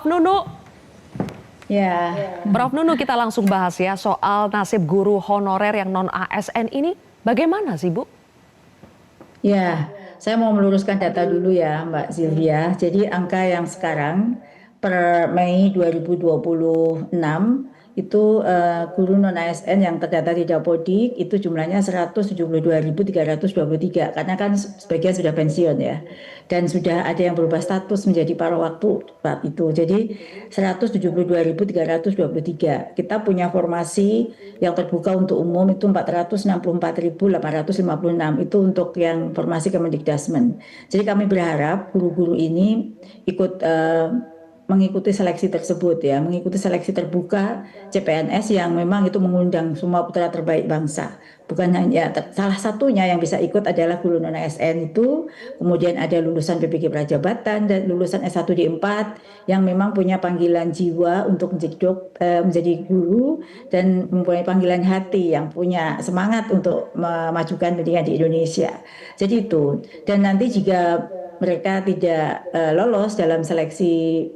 Nunu, Ya, Prof. Nunu, kita langsung bahas ya soal nasib guru honorer yang non ASN ini. Bagaimana sih, Bu? ya, saya mau meluruskan data dulu ya, Mbak Sylvia. Jadi angka yang sekarang per Mei 2026 itu guru non ASN yang terdata di Dapodik itu jumlahnya 172.323 karena kan sebagian sudah pensiun ya. Dan sudah ada yang berubah status menjadi paruh waktu saat itu. Jadi 172.323. Kita punya formasi yang terbuka untuk umum itu 464.856 itu untuk yang formasi Kemendikbudrismen. Jadi kami berharap guru-guru ini ikut mengikuti seleksi tersebut ya, mengikuti seleksi terbuka CPNS yang memang itu mengundang semua putra terbaik bangsa. Bukan hanya salah satunya yang bisa ikut adalah guru non ASN itu, kemudian ada lulusan PPG Prajabatan dan lulusan S1 D4 yang memang punya panggilan jiwa untuk menjadi guru dan mempunyai panggilan hati yang punya semangat untuk memajukan pendidikan di Indonesia. Jadi itu. Dan nanti jika mereka tidak lolos dalam seleksi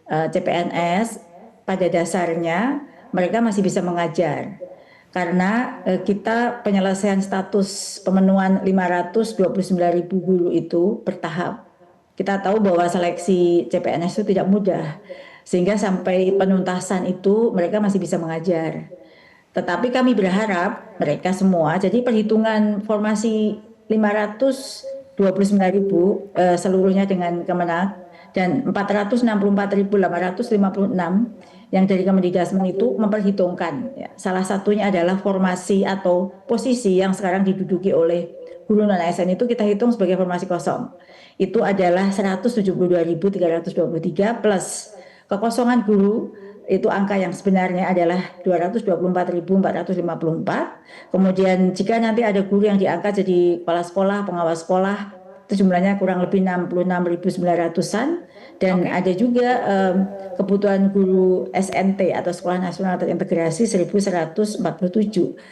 CPNS, pada dasarnya mereka masih bisa mengajar karena kita penyelesaian status pemenuhan 529.000 guru itu bertahap. Kita tahu bahwa seleksi CPNS itu tidak mudah, sehingga sampai penuntasan itu mereka masih bisa mengajar. Tetapi kami berharap mereka semua, jadi perhitungan formasi 529.000 seluruhnya dengan Kemenak dan 464.856 yang dari Kemendikbudrismen itu memperhitungkan ya, salah satunya adalah formasi atau posisi yang sekarang diduduki oleh guru non ASN itu kita hitung sebagai formasi kosong. Itu adalah 172.323 plus kekosongan guru itu angka yang sebenarnya adalah 224.454. Kemudian jika nanti ada guru yang diangkat jadi kepala sekolah, pengawas sekolah, itu jumlahnya kurang lebih 66.900-an. Dan ada juga kebutuhan guru SNT atau Sekolah Nasional Terintegrasi 1.147.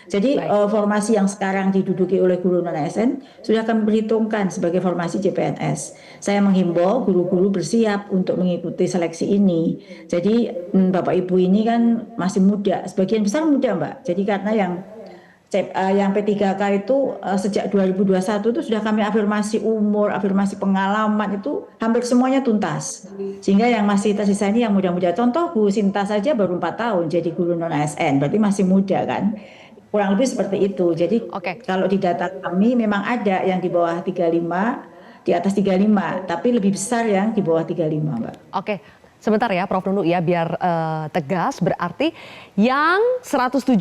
Jadi formasi yang sekarang diduduki oleh guru non ASN sudah kami perhitungkan sebagai formasi CPNS. Saya menghimbau guru-guru bersiap untuk mengikuti seleksi ini. Jadi Bapak Ibu ini kan masih muda, sebagian besar muda Mbak. Jadi karena yang P3K itu sejak 2021 itu sudah kami afirmasi umur, afirmasi pengalaman itu hampir semuanya tuntas. Sehingga yang masih tersisa ini yang muda-muda. Contoh Bu Sinta saja baru 4 tahun jadi guru non ASN, berarti masih muda kan. Kurang lebih seperti itu. Jadi kalau di data kami memang ada yang di bawah 35, di atas 35, tapi lebih besar yang di bawah 35, Mbak. Oke. Sebentar ya Prof. Nunu ya biar tegas, berarti yang 172.000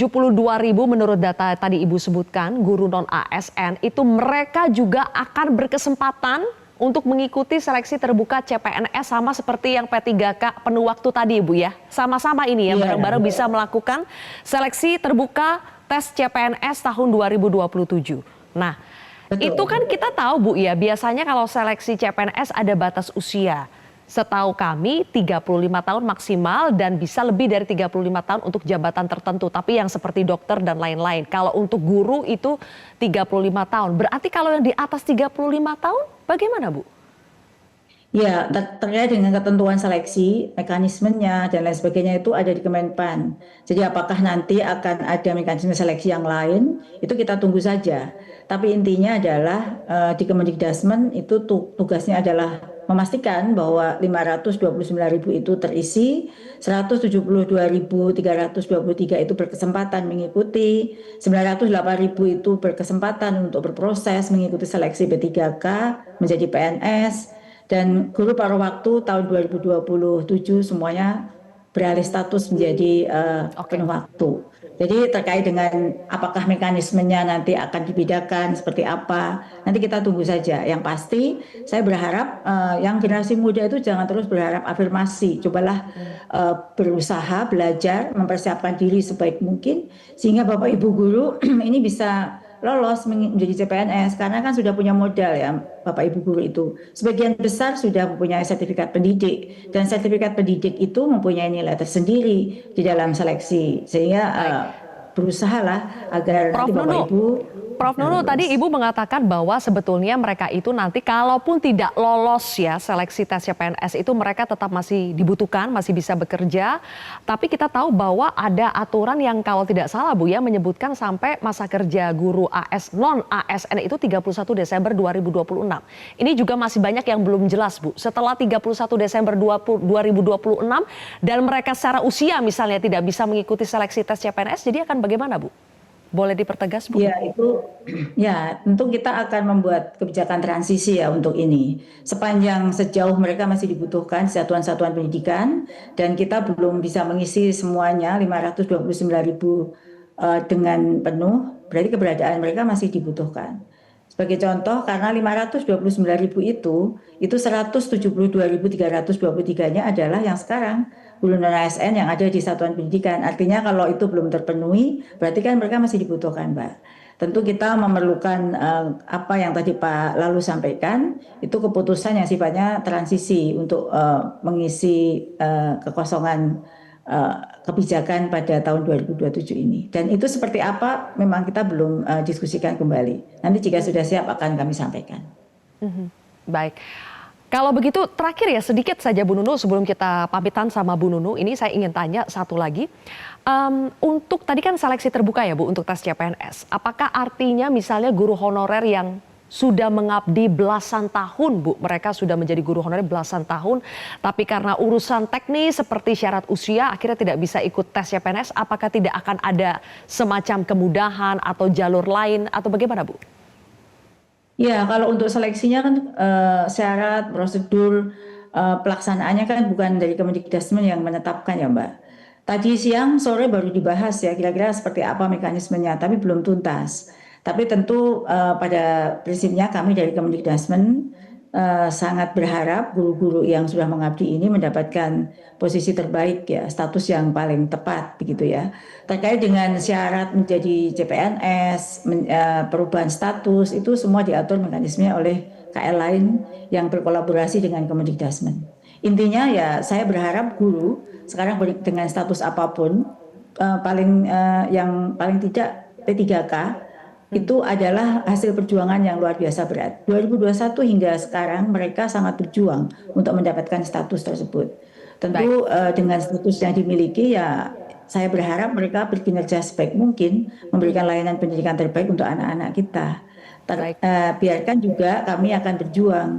menurut data tadi Ibu sebutkan guru non ASN itu mereka juga akan berkesempatan untuk mengikuti seleksi terbuka CPNS sama seperti yang P3K penuh waktu tadi Ibu ya. Sama-sama ini ya bareng-bareng bisa melakukan seleksi terbuka tes CPNS tahun 2027. Nah, betul. Itu kan kita tahu Bu ya, biasanya kalau seleksi CPNS ada batas usia. Setahu kami 35 tahun maksimal dan bisa lebih dari 35 tahun untuk jabatan tertentu. Tapi yang seperti dokter dan lain-lain. Kalau untuk guru itu 35 tahun. Berarti kalau yang di atas 35 tahun bagaimana Bu? Ya, terkait dengan ketentuan seleksi, mekanismenya dan lain sebagainya itu ada di Kemenpan. Jadi apakah nanti akan ada mekanisme seleksi yang lain, itu kita tunggu saja. Tapi intinya adalah di Kemendikbudrismen itu tugasnya adalah memastikan bahwa 529.000 itu terisi, 172.323 itu berkesempatan mengikuti, 908.000 itu berkesempatan untuk berproses mengikuti seleksi P3K menjadi PNS, dan guru paruh waktu tahun 2027 semuanya beralih status menjadi penuh waktu. Jadi terkait dengan apakah mekanismenya nanti akan dibedakan seperti apa, nanti kita tunggu saja. Yang pasti saya berharap yang generasi muda itu jangan terus berharap afirmasi. Cobalah berusaha, belajar, mempersiapkan diri sebaik mungkin sehingga Bapak Ibu guru ini bisa lolos menjadi CPNS karena kan sudah punya modal ya Bapak Ibu guru itu. Sebagian besar sudah mempunyai sertifikat pendidik dan sertifikat pendidik itu mempunyai nilai tersendiri di dalam seleksi. Sehingga berusahalah agar nanti Bapak Ibu Prof. Nunu, tadi Ibu mengatakan bahwa sebetulnya mereka itu nanti kalaupun tidak lolos ya seleksi tes CPNS itu mereka tetap masih dibutuhkan, masih bisa bekerja. Tapi kita tahu bahwa ada aturan yang kalau tidak salah Bu ya menyebutkan sampai masa kerja guru AS non ASN itu 31 Desember 2026. Ini juga masih banyak yang belum jelas Bu. Setelah 31 Desember 2026 dan mereka secara usia misalnya tidak bisa mengikuti seleksi tes CPNS, jadi akan bagaimana Bu? Boleh dipertegas Bu? Ya, ya tentu kita akan membuat kebijakan transisi ya untuk ini. Sejauh mereka masih dibutuhkan satuan-satuan pendidikan dan kita belum bisa mengisi semuanya 529.000 dengan penuh, berarti keberadaan mereka masih dibutuhkan. Sebagai contoh, karena 529.000 itu 172.323-nya adalah yang sekarang guru non ASN yang ada di satuan pendidikan. Artinya kalau itu belum terpenuhi, berarti kan mereka masih dibutuhkan, Mbak. Tentu kita memerlukan apa yang tadi Pak Lalu sampaikan, itu keputusan yang sifatnya transisi untuk mengisi kekosongan kebijakan pada tahun 2027 ini. Dan itu seperti apa memang kita belum diskusikan kembali. Nanti jika sudah siap akan kami sampaikan. Baik. Kalau begitu terakhir ya sedikit saja Bu Nunu sebelum kita pamitan sama Bu Nunu, ini saya ingin tanya satu lagi. Untuk tadi kan seleksi terbuka ya Bu untuk tes CPNS. Apakah artinya misalnya guru honorer yang sudah mengabdi belasan tahun Bu, mereka sudah menjadi guru honorer belasan tahun, tapi karena urusan teknis seperti syarat usia akhirnya tidak bisa ikut tes CPNS, apakah tidak akan ada semacam kemudahan atau jalur lain atau bagaimana Bu? Ya, kalau untuk seleksinya kan syarat, prosedur, pelaksanaannya kan bukan dari Kemendikbudristek yang menetapkan ya Mbak. Tadi siang, sore baru dibahas ya kira-kira seperti apa mekanismenya, tapi belum tuntas. Tapi tentu pada prinsipnya kami dari Kemendikbudristek sangat berharap guru-guru yang sudah mengabdi ini mendapatkan posisi terbaik ya, status yang paling tepat begitu ya. Terkait dengan syarat menjadi CPNS, perubahan status itu semua diatur mekanismenya oleh KL lain yang berkolaborasi dengan Kemendikbudristek. Intinya ya saya berharap guru sekarang dengan status apapun yang paling tidak P3K itu adalah hasil perjuangan yang luar biasa berat. 2021 hingga sekarang mereka sangat berjuang untuk mendapatkan status tersebut. Tentu dengan status yang dimiliki ya saya berharap mereka berkinerja sebaik mungkin memberikan layanan pendidikan terbaik untuk anak-anak kita. Biarkan juga kami akan berjuang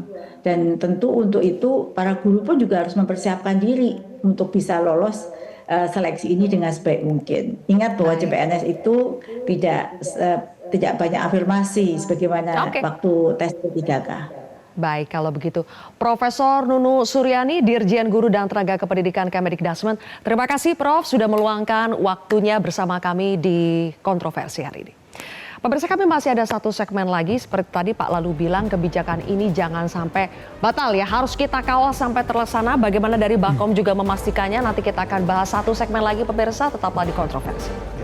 dan tentu untuk itu para guru pun juga harus mempersiapkan diri untuk bisa lolos seleksi ini dengan sebaik mungkin. Ingat bahwa CPNS itu tidak banyak afirmasi sebagaimana waktu tes P3K. Baik, kalau begitu. Profesor Nunu Suryani, Dirjen Guru dan Tenaga Kependidikan Kemendikbudristek. Terima kasih Prof sudah meluangkan waktunya bersama kami di kontroversi hari ini. Pemirsa, kami masih ada satu segmen lagi seperti tadi Pak Lalu bilang kebijakan ini jangan sampai batal ya, harus kita kawal sampai terlaksana. Bagaimana dari Bakom juga memastikannya, nanti kita akan bahas satu segmen lagi pemirsa, tetaplah di kontroversi.